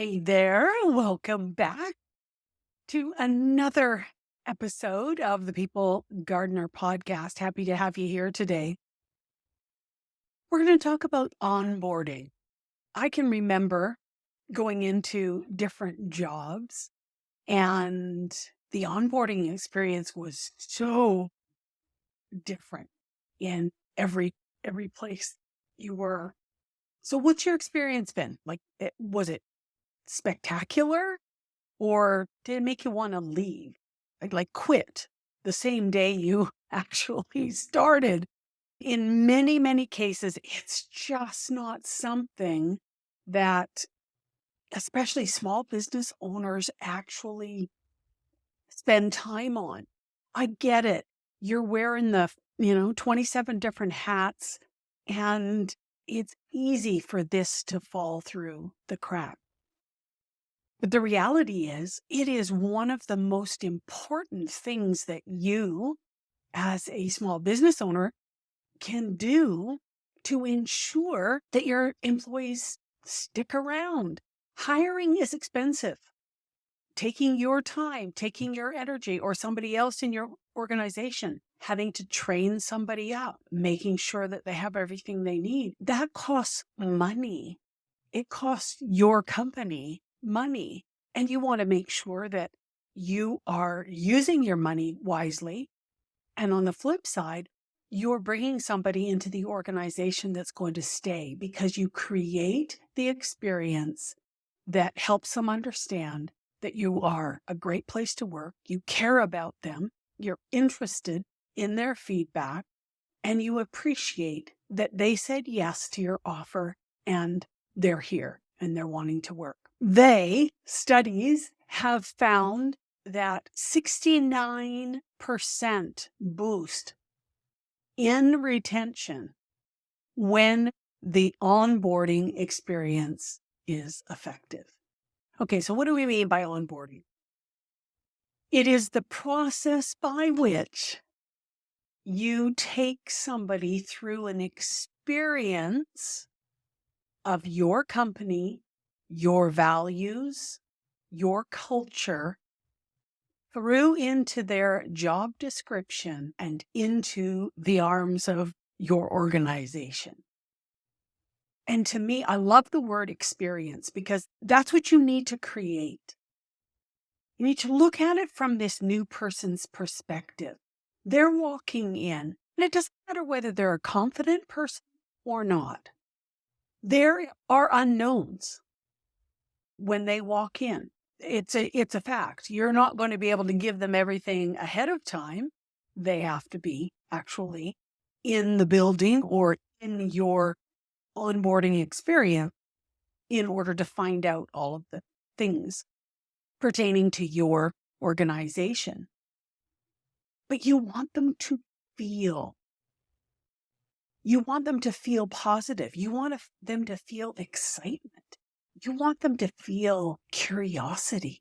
Hey there, welcome back to another episode of the People Gardener podcast. Happy to have you here today. We're going to talk about onboarding. I can remember going into different jobs, and the onboarding experience was so different in every place you were. So what's your experience been? Was it spectacular? Or did it make you want to leave? Like quit the same day you actually started? In many, many cases, it's just not something that especially small business owners actually spend time on. I get it. You're wearing the, 27 different hats, and it's easy for this to fall through the cracks. But the reality is, it is one of the most important things that you, as a small business owner, can do to ensure that your employees stick around. Hiring is expensive. Taking your time, taking your energy, or somebody else in your organization, having to train somebody up, making sure that they have everything they need, that costs money. It costs your company money. And you want to make sure that you are using your money wisely. And on the flip side, you're bringing somebody into the organization that's going to stay because you create the experience that helps them understand that you are a great place to work. You care about them. You're interested in their feedback, and you appreciate that they said yes to your offer and they're here and they're wanting to work. Studies have found that 69% boost in retention when the onboarding experience is effective. Okay, so what do we mean by onboarding? It is the process by which you take somebody through an experience of your company, your values, your culture, through into their job description and into the arms of your organization. And to me, I love the word experience because that's what you need to create. You need to look at it from this new person's perspective. They're walking in, and it doesn't matter whether they're a confident person or not. There are unknowns when they walk in. It's a fact. You're not going to be able to give them everything ahead of time. They have to be actually in the building or in your onboarding experience in order to find out all of the things pertaining to your organization. But you want them to feel. You want them to feel positive. You want them to feel excitement. You want them to feel curiosity.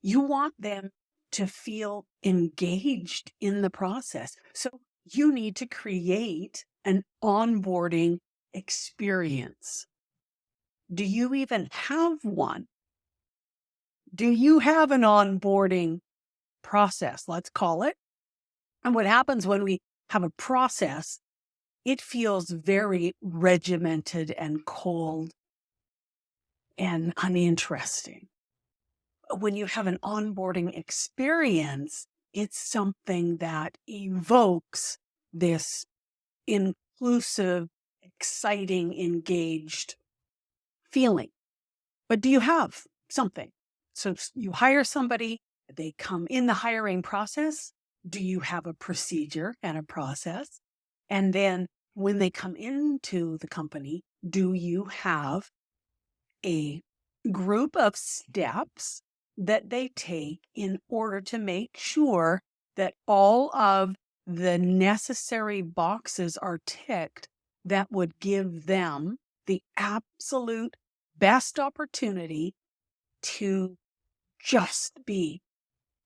You want them to feel engaged in the process. So you need to create an onboarding experience. Do you even have one? Do you have an onboarding process, let's call it? And what happens when we have a process, it feels very regimented and cold and uninteresting. When you have an onboarding experience, it's something that evokes this inclusive, exciting, engaged feeling. But do you have something? So you hire somebody, they come in the hiring process. Do you have a procedure and a process? And then when they come into the company, do you have a group of steps that they take in order to make sure that all of the necessary boxes are ticked that would give them the absolute best opportunity to just be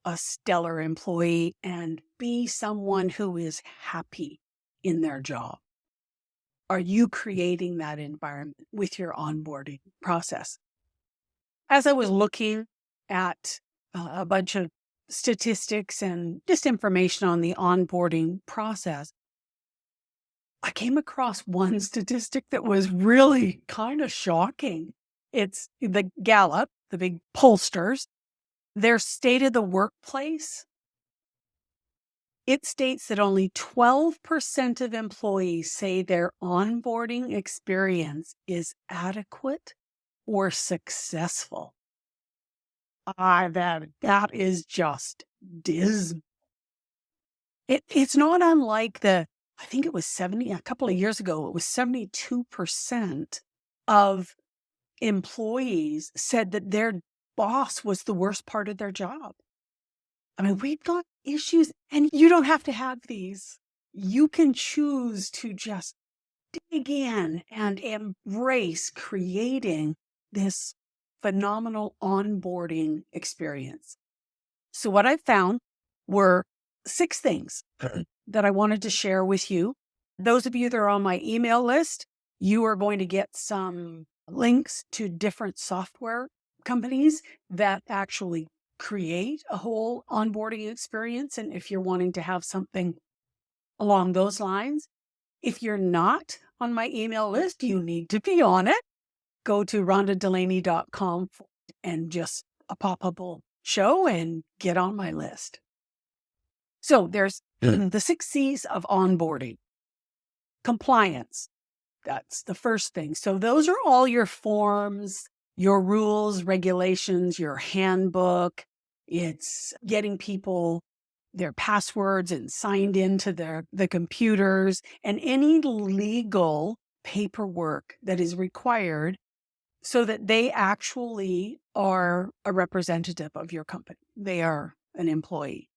a stellar employee and be someone who is happy in their job? Are you creating that environment with your onboarding process? as I was looking at a bunch of statistics and just information on the onboarding process, I came across one statistic that was really kind of shocking. It's the Gallup, the big pollsters, their state of the workplace. It states that only 12% of employees say their onboarding experience is adequate or successful. That is just dismal. It's not unlike I think it was a couple of years ago, it was 72% of employees said that their boss was the worst part of their job. I mean, we've got issues, and you don't have to have these. You can choose to just dig in and embrace creating this phenomenal onboarding experience. So what I found were 6 things that I wanted to share with you. Those of you that are on my email list, you are going to get some links to different software companies that actually create a whole onboarding experience. And if you're wanting to have something along those lines, if you're not on my email list, you need to be on it. Go to rhondadelaney.com and just a pop-up show and get on my list. So there's the 6 C's of onboarding. Compliance. That's the first thing. So those are all your forms, your rules, regulations, your handbook. It's getting people their passwords and signed into the computers and any legal paperwork that is required so that they actually are a representative of your company. They are an employee.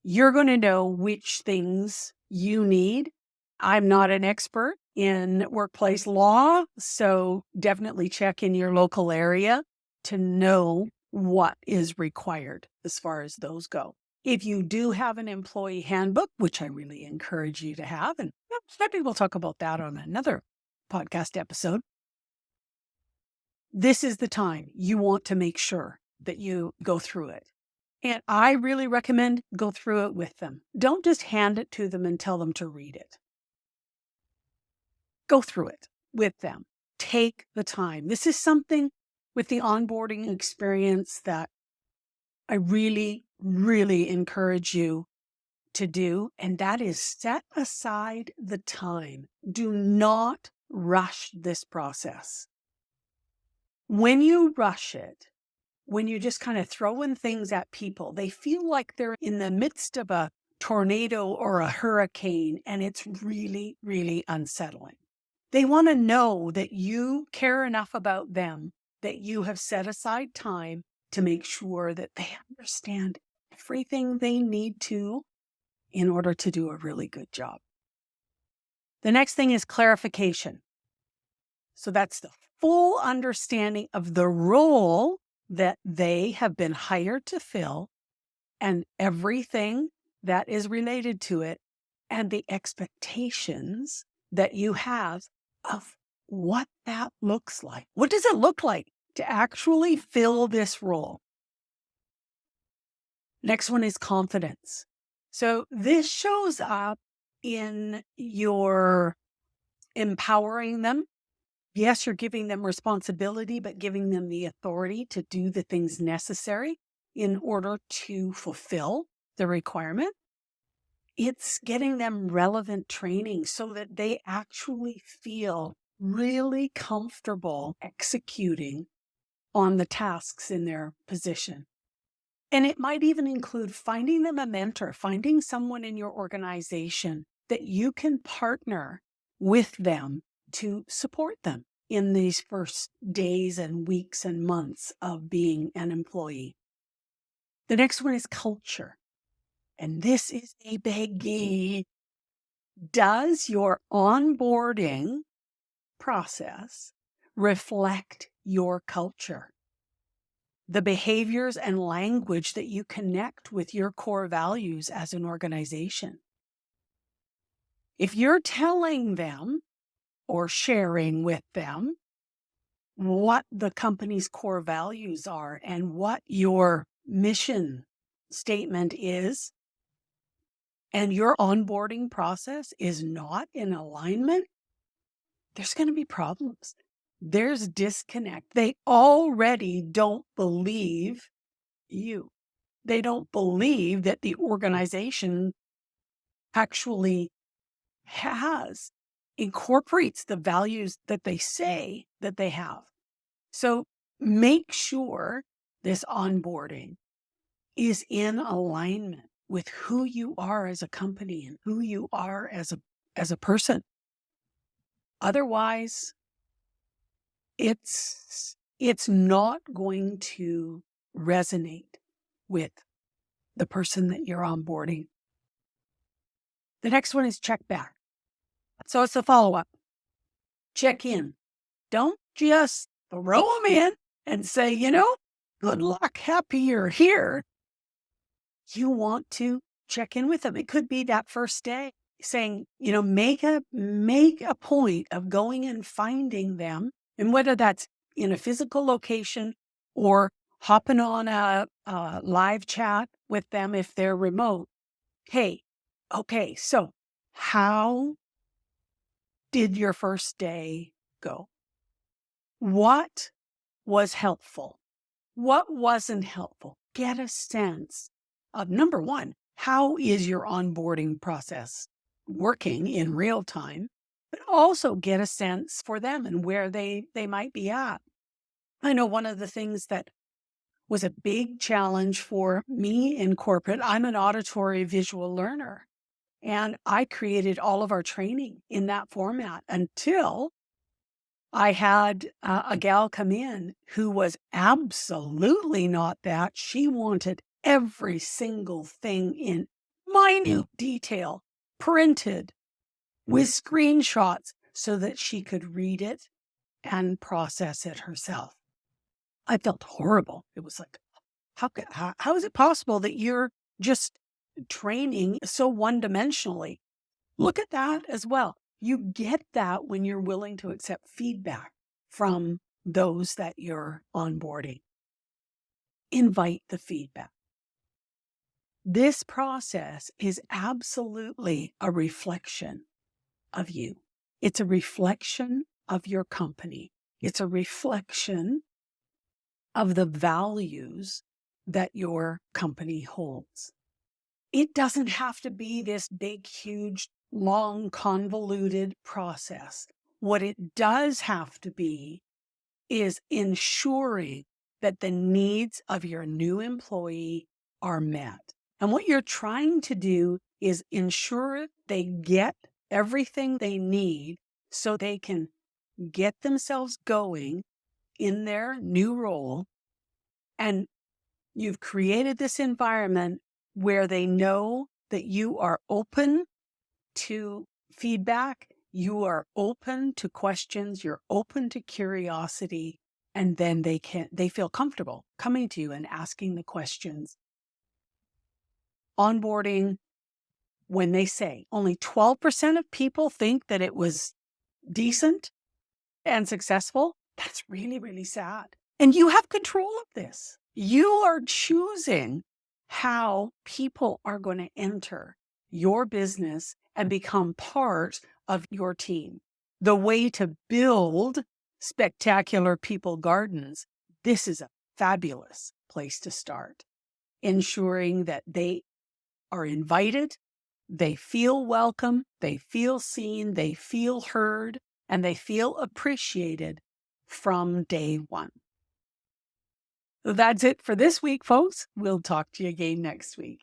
You're going to know which things you need. I'm not an expert in workplace law, so definitely check in your local area to know what is required as far as those go. If you do have an employee handbook, which I really encourage you to have, and maybe we'll talk about that on another podcast episode, this is the time you want to make sure that you go through it. And I really recommend go through it with them. Don't just hand it to them and tell them to read it. Go through it with them. Take the time. This is something with the onboarding experience that I really, really encourage you to do. And that is set aside the time. Do not rush this process. When you rush it, when you just kind of throwing things at people, they feel like they're in the midst of a tornado or a hurricane, and it's really, really unsettling. They want to know that you care enough about them, that you have set aside time to make sure that they understand everything they need to in order to do a really good job. The next thing is clarification. So that's the full understanding of the role that they have been hired to fill and everything that is related to it and the expectations that you have of what that looks like. What does it look like to actually fill this role? Next one is confidence. So this shows up in your empowering them. Yes, you're giving them responsibility, but giving them the authority to do the things necessary in order to fulfill the requirement. It's getting them relevant training so that they actually feel really comfortable executing on the tasks in their position. And it might even include finding them a mentor, finding someone in your organization that you can partner with them to support them in these first days and weeks and months of being an employee. The next one is culture. And this is a biggie. Does your onboarding process reflect your culture? The behaviors and language that you connect with your core values as an organization. If you're telling them or sharing with them what the company's core values are and what your mission statement is, and your onboarding process is not in alignment, there's going to be problems. There's disconnect. They already don't believe you. They don't believe that the organization actually incorporates the values that they say that they have. So make sure this onboarding is in alignment with who you are as a company and who you are as a person. Otherwise, it's not going to resonate with the person that you're onboarding. The next one is check back. So it's a follow-up. Check in. Don't just throw them in and say, good luck, happy you're here. You want to check in with them. It could be that first day saying, make a point of going and finding them. And whether that's in a physical location or hopping on a live chat with them if they're remote. Hey, okay, so how did your first day go? What was helpful? What wasn't helpful? Get a sense of, number one, how is your onboarding process working in real time, but also get a sense for them and where they might be at. I know one of the things that was a big challenge for me in corporate, I'm an auditory visual learner, and I created all of our training in that format until I had a gal come in who was absolutely not that. She wanted every single thing in minute detail, printed with screenshots so that she could read it and process it herself. I felt horrible. It was like, how is it possible that you're just training so one-dimensionally? Look at that as well. You get that when you're willing to accept feedback from those that you're onboarding. Invite the feedback. This process is absolutely a reflection of you. It's a reflection of your company. It's a reflection of the values that your company holds. It doesn't have to be this big, huge, long, convoluted process. What it does have to be is ensuring that the needs of your new employee are met. And what you're trying to do is ensure they get everything they need so they can get themselves going in their new role. And you've created this environment where they know that you are open to feedback, you are open to questions, you're open to curiosity, and then they feel comfortable coming to you and asking the questions. Onboarding, when they say only 12% of people think that it was decent and successful, that's really, really sad. And you have control of this. You are choosing how people are going to enter your business and become part of your team. The way to build spectacular people gardens, this is a fabulous place to start. Ensuring that they are invited, they feel welcome, they feel seen, they feel heard, and they feel appreciated from day one. That's it for this week, folks. We'll talk to you again next week.